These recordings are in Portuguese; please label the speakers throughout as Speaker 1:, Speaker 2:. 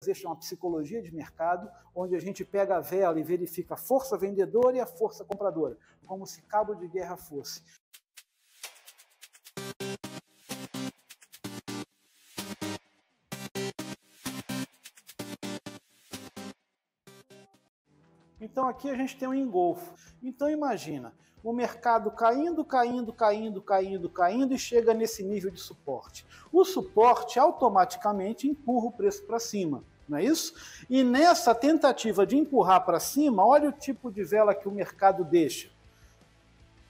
Speaker 1: Existe uma psicologia de mercado, onde a gente pega a vela e verifica a força vendedora e a força compradora, como se cabo de guerra fosse. Então aqui a gente tem um engolfo. Então imagina, o mercado caindo, caindo, caindo, caindo, caindo e chega nesse nível de suporte. O suporte automaticamente empurra o preço para cima, não é isso? E nessa tentativa de empurrar para cima, olha o tipo de vela que o mercado deixa.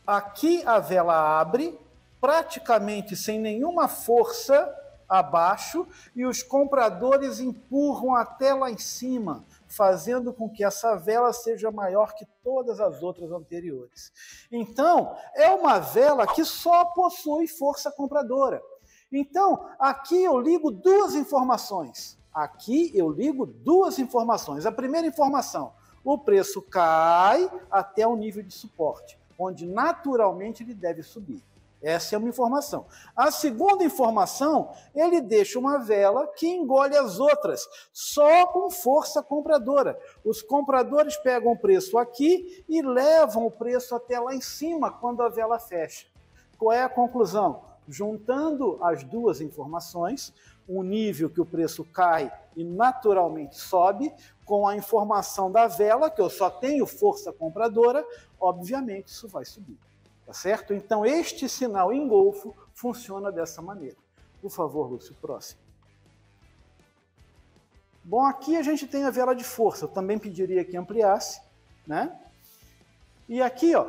Speaker 1: Aqui a vela abre, praticamente sem nenhuma força abaixo, e os compradores empurram até lá em cima, fazendo com que essa vela seja maior que todas as outras anteriores. Então, é uma vela que só possui força compradora. Então, aqui eu ligo duas informações. Aqui eu ligo duas informações. A primeira informação, o preço cai até o nível de suporte, onde naturalmente ele deve subir. Essa é uma informação. A segunda informação, ele deixa uma vela que engole as outras, só com força compradora. Os compradores pegam o preço aqui e levam o preço até lá em cima quando a vela fecha. Qual é a conclusão? Juntando as duas informações, o nível que o preço cai e naturalmente sobe, com a informação da vela, que eu só tenho força compradora, obviamente isso vai subir. Tá certo? Então, este sinal engolfo funciona dessa maneira. Por favor, Lúcio, próximo. Bom, aqui a gente tem a vela de força. Eu também pediria que ampliasse, né? E aqui, ó,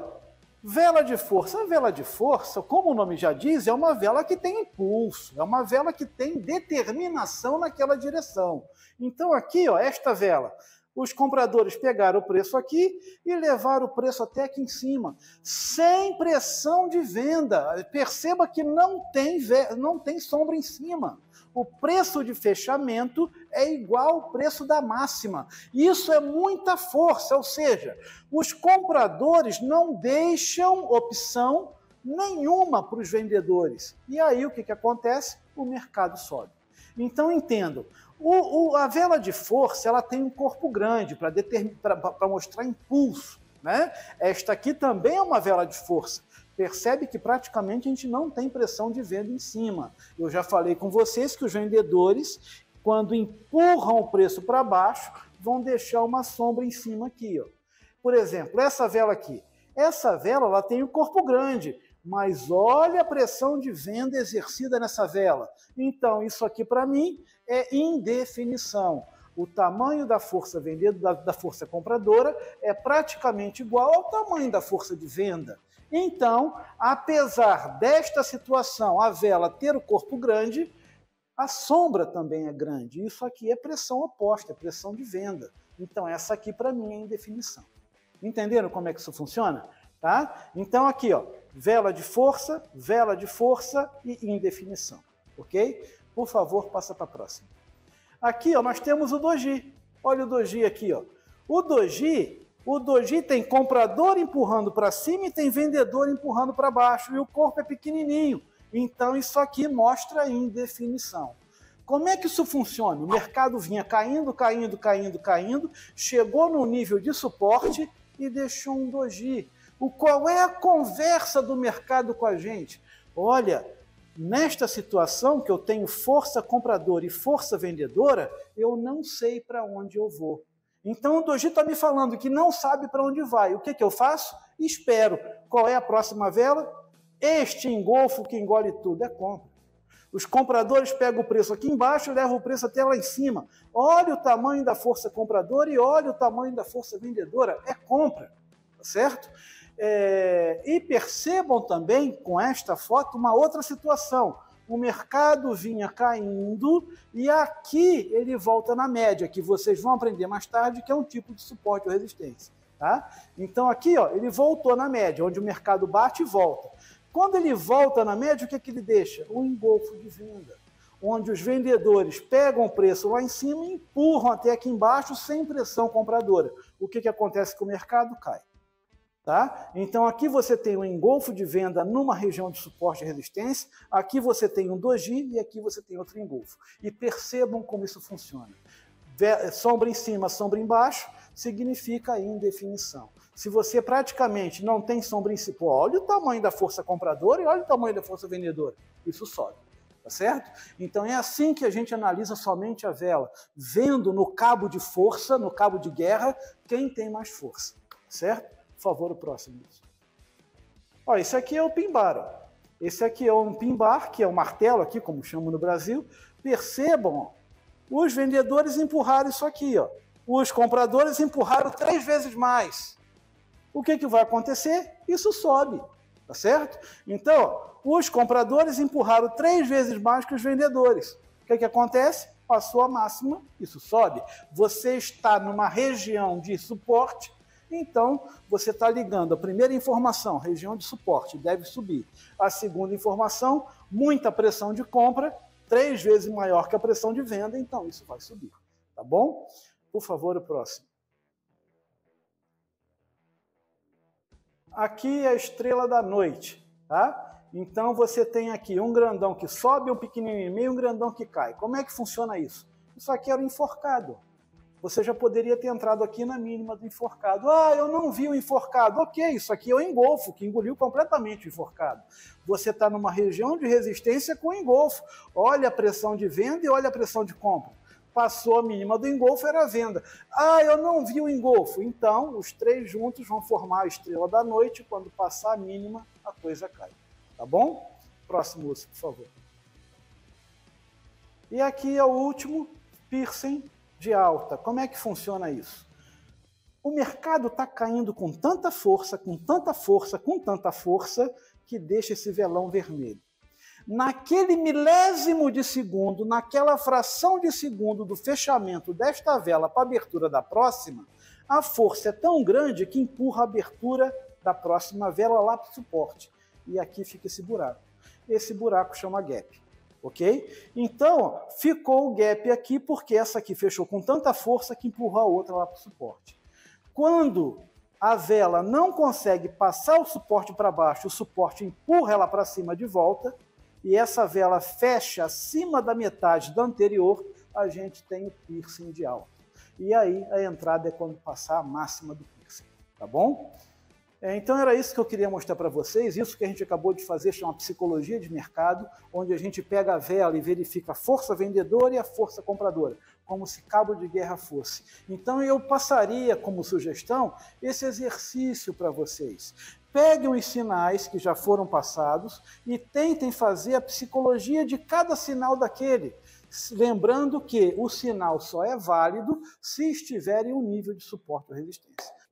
Speaker 1: vela de força. A vela de força, como o nome já diz, é uma vela que tem impulso, é uma vela que tem determinação naquela direção. Então, aqui, ó, esta vela, os compradores pegaram o preço aqui e levaram o preço até aqui em cima, sem pressão de venda. Perceba que não tem sombra em cima. O preço de fechamento é igual ao preço da máxima. Isso é muita força, ou seja, os compradores não deixam opção nenhuma para os vendedores. E aí o que acontece? O mercado sobe. Então entendam, a vela de força ela tem um corpo grande para mostrar impulso, né? Esta aqui também é uma vela de força. Percebe que praticamente a gente não tem pressão de venda em cima. Eu já falei com vocês que os vendedores, quando empurram o preço para baixo, vão deixar uma sombra em cima aqui, ó. Por exemplo, essa vela aqui. Essa vela ela tem um corpo grande, mas olha a pressão de venda exercida nessa vela. Então, isso aqui para mim é indefinição. O tamanho da força vendedora, da força compradora, é praticamente igual ao tamanho da força de venda. Então, apesar desta situação, a vela ter o corpo grande, a sombra também é grande. Isso aqui é pressão oposta, é pressão de venda. Então, essa aqui para mim é indefinição. Entenderam como é que isso funciona? Tá? Então, aqui, ó, vela de força e indefinição. Ok? Por favor, passa para a próxima. Aqui, ó, nós temos o doji. Olha o doji aqui, ó. O doji tem comprador empurrando para cima e tem vendedor empurrando para baixo. E o corpo é pequenininho. Então, isso aqui mostra indefinição. Como é que isso funciona? O mercado vinha caindo, caindo, caindo, caindo, chegou no nível de suporte e deixou um doji. Qual é a conversa do mercado com a gente? Olha, nesta situação que eu tenho força compradora e força vendedora, eu não sei para onde eu vou. Então o doji está me falando que não sabe para onde vai. O que eu faço? Espero. Qual é a próxima vela? Este engolfo que engole tudo é compra. Os compradores pegam o preço aqui embaixo e levam o preço até lá em cima. Olha o tamanho da força compradora e olha o tamanho da força vendedora. É compra, tá certo? E percebam também com esta foto uma outra situação. O mercado vinha caindo e aqui ele volta na média, que vocês vão aprender mais tarde, que é um tipo de suporte ou resistência. Tá? Então aqui ó, ele voltou na média, onde o mercado bate e volta. Quando ele volta na média, o que ele deixa? Um engolfo de venda, onde os vendedores pegam o preço lá em cima e empurram até aqui embaixo sem pressão compradora. O que acontece com o mercado? Cai. Tá? Então aqui você tem um engolfo de venda numa região de suporte e resistência, aqui você tem um doji e aqui você tem outro engolfo. E percebam como isso funciona. sombra em cima, sombra embaixo, significa indefinição. Se você praticamente não tem sombra em cima, olha o tamanho da força compradora e olha o tamanho da força vendedora, isso sobe, tá certo? Então é assim que a gente analisa somente a vela, vendo no cabo de força, no cabo de guerra, quem tem mais força, certo? Por favor, o próximo. Ó, esse aqui é o pin-bar, ó. Esse aqui é um pin-bar, que é o martelo aqui, como chamam no Brasil. Percebam, ó, os vendedores empurraram isso aqui, ó. Os compradores empurraram 3 vezes mais. O que vai acontecer? Isso sobe, tá certo? Então, os compradores empurraram 3 vezes mais que os vendedores. O que acontece? Passou a máxima, isso sobe. Você está numa região de suporte, então você está ligando a primeira informação, região de suporte, deve subir. A segunda informação, muita pressão de compra, 3 vezes maior que a pressão de venda, então isso vai subir, tá bom? Por favor, o próximo. Aqui é a estrela da noite, tá? Então você tem aqui um grandão que sobe, um pequenininho e meio, um grandão que cai. Como é que funciona isso? Isso aqui era o enforcado. Você já poderia ter entrado aqui na mínima do enforcado. Ah, eu não vi o enforcado. Ok, isso aqui é o engolfo, que engoliu completamente o enforcado. Você está numa região de resistência com engolfo. Olha a pressão de venda e olha a pressão de compra. Passou a mínima do engolfo, era a venda. Ah, eu não vi o engolfo. Então, os 3 juntos vão formar a estrela da noite. Quando passar a mínima, a coisa cai. Tá bom? Próximo, Lúcio, por favor. E aqui é o último, piercing de alta. Como é que funciona isso? O mercado está caindo com tanta força, com tanta força, com tanta força, que deixa esse velão vermelho. Naquele milésimo de segundo, naquela fração de segundo do fechamento desta vela para a abertura da próxima, a força é tão grande que empurra a abertura da próxima vela lá para o suporte. E aqui fica esse buraco. Esse buraco chama gap. Ok? Então, ficou o gap aqui porque essa aqui fechou com tanta força que empurrou a outra lá para o suporte. Quando a vela não consegue passar o suporte para baixo, o suporte empurra ela para cima de volta, e essa vela fecha acima da metade da anterior, a gente tem o piercing de alta. E aí a entrada é quando passar a máxima do piercing, tá bom? Então era isso que eu queria mostrar para vocês, isso que a gente acabou de fazer chama psicologia de mercado, onde a gente pega a vela e verifica a força vendedora e a força compradora, como se cabo de guerra fosse. Então eu passaria como sugestão esse exercício para vocês. Peguem os sinais que já foram passados e tentem fazer a psicologia de cada sinal daquele, lembrando que o sinal só é válido se estiver em um nível de suporte ou resistência.